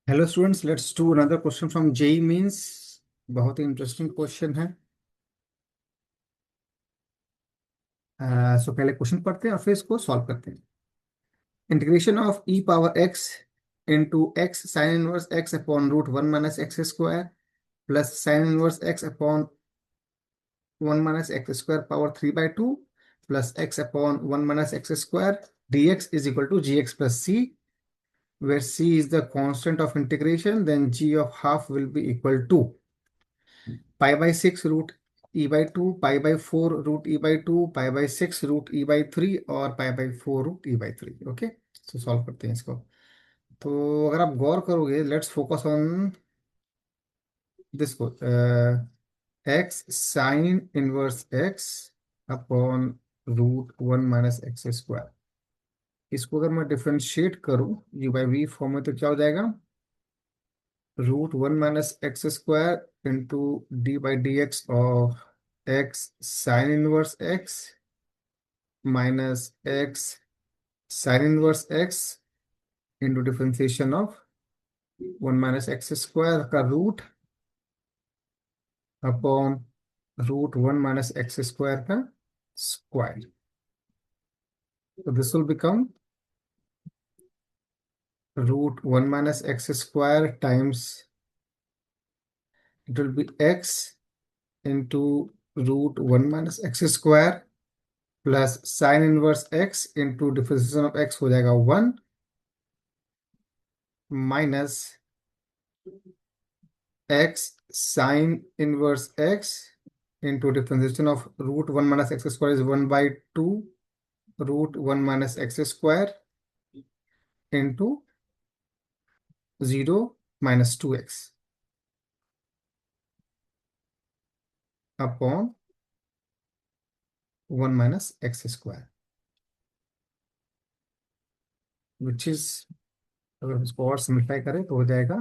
Hello students, let's do another question from JEE mains. बहुत ही interesting question है। सो पहले क्वेश्चन पढ़ते हैं और फिर इसको सॉल्व करते हैं। Integration of e power x into x sine inverse x upon root one minus x square plus sine inverse x upon one minus x square power 3/2 plus x upon one minus x square dx is equal to gx plus c, where c is the constant of integration, then g of half will be equal to pi/6 root e/2, pi/4 root e/2, pi/6 root e/3 और pi/4 root e/3। Okay, तो solve करते हैं इसको। तो अगर आप गौर करोगे, लेट्स फोकस ऑन दिस को, x sine inverse x upon root one minus x square. इसको अगर मैं डिफरेंशिएट करूं u/v फॉर्म में, तो क्या हो जाएगा? Root one minus x square into d/dx of x sine inverse x minus x sine inverse x into differentiation of one minus x square का root upon root one minus x square का square. तो this will become root one minus x square times it will be x into root one minus x square plus sine inverse x into differentiation of x हो जाएगा one minus x sine inverse x into differentiation of root one minus x square is 1/2 root one minus x square into 0 - 2x upon one minus x square, which is, अगर इसको और simplify करें तो हो जाएगा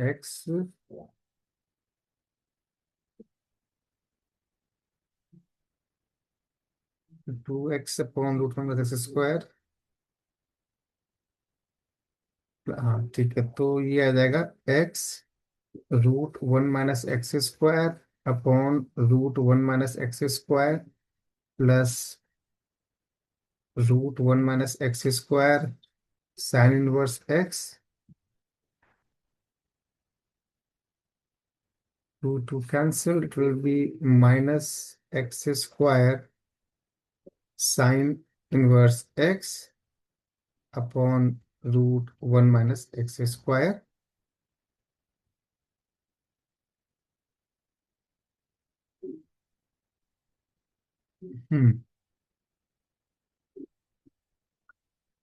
x 2x upon root one minus x square. हाँ ठीक है, तो ये आ जाएगा x root one minus x square upon root one minus x square plus root one minus x square sine inverse x, to cancel, it will be minus x square sine inverse x upon root one minus x square.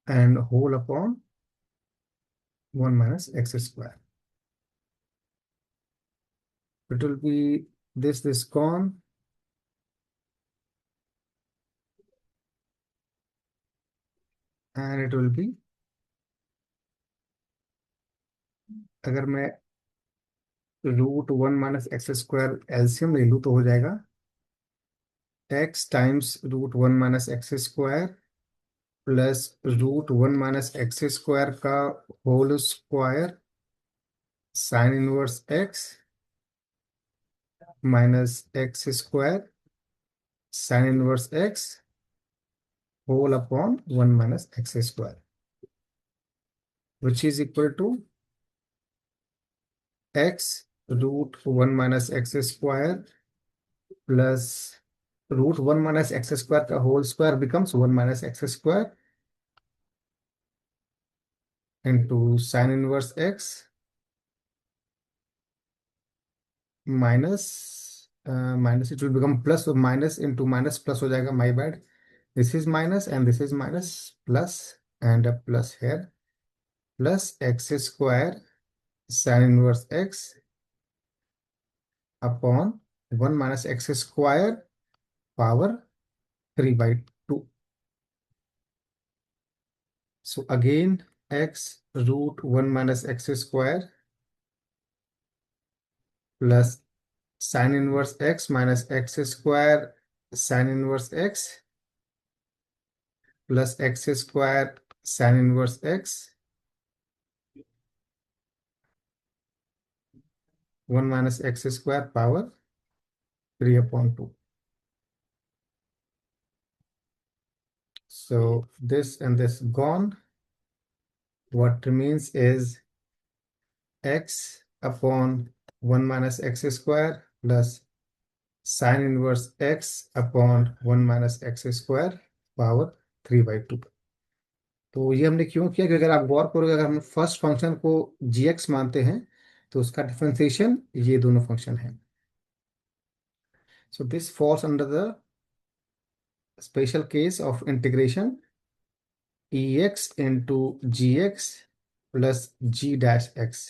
And whole upon one minus x square, it will be this gone and it will be, अगर मैं root one minus x square LCM ले लूँ तो हो जाएगा x times root one minus x square plus root one minus x square का whole square sine inverse x minus x square sine inverse x whole upon one minus x square, which is equal to x root one minus x square plus root one minus x square का whole square becomes one minus x square into sine inverse x minus minus, it will become plus, minus into minus plus हो जाएगा, my bad, this is minus and this is minus, plus and a plus here, plus x square sine inverse x upon one minus x square power 3/2। So again, x root 1 minus x square plus sign inverse x minus x square sine inverse x plus x square sine inverse x 1 - x² power 3/2. So this and this gone. What remains is x upon 1 - x² plus sine inverse x upon 1 - x² power 3/2. तो ये हमने क्यों किया कि अगर आप गौर करोगे, अगर हम फर्स्ट फंक्शन को gx मानते हैं तो उसका डिफरेंशिएशन ये दोनों फंक्शन है. So this falls under the special case of integration ex into gx plus g dash x.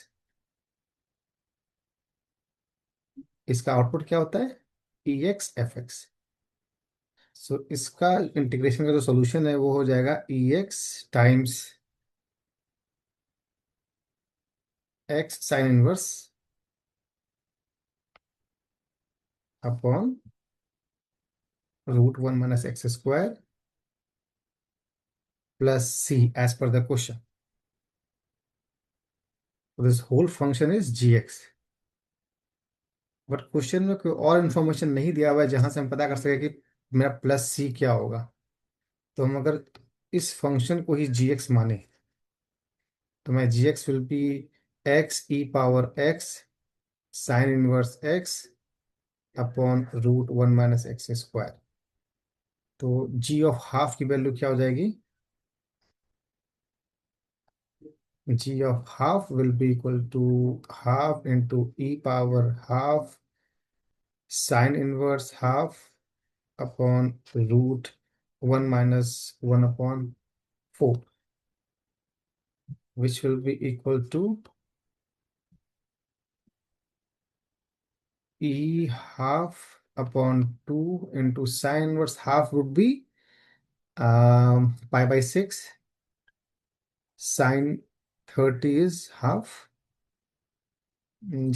इसका आउटपुट क्या होता है? ex fx. सो इसका इंटीग्रेशन का जो सॉल्यूशन है वो हो जाएगा ex times x sine inverse upon √1 - x² plus c as per the question. So this whole function is gx. But question में कोई और इन्फॉर्मेशन नहीं दिया हुआ है जहां से हम पता कर सके कि मेरा प्लस सी क्या होगा. तो हम अगर इस फंक्शन को ही gx माने तो मैं gx will be x e⁻x sine inverse x upon √1 - x². तो g ऑफ हाफ की वैल्यू क्या हो जाएगी? g of half will be equal to half into e⁻½ sine inverse half upon √1 - 1/4, which will be equal to e half upon 2 into sine inverse half would be pi/6. Sine 30 is half.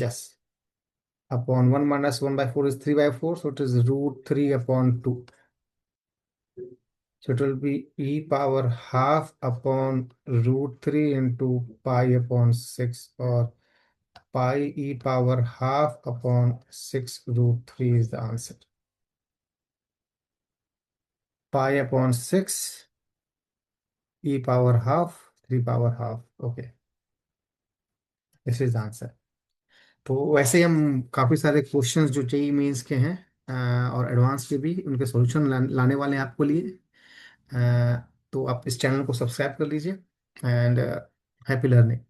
Yes. Upon 1 minus 1/4 is 3/4. So it is √3/2. So it will be e⁻½ upon √3 into pi/6, or pi e⁻½ upon 6 √3 is the answer. pi/6 e⁻½ 3/½ okay, this is answer. तो वैसे ही हम काफ़ी सारे questions जो JEE mains के हैं और advance के भी, उनके सॉल्यूशन लाने वाले हैं आपको लिए. तो आप इस चैनल को सब्सक्राइब कर लीजिए. And happy learning.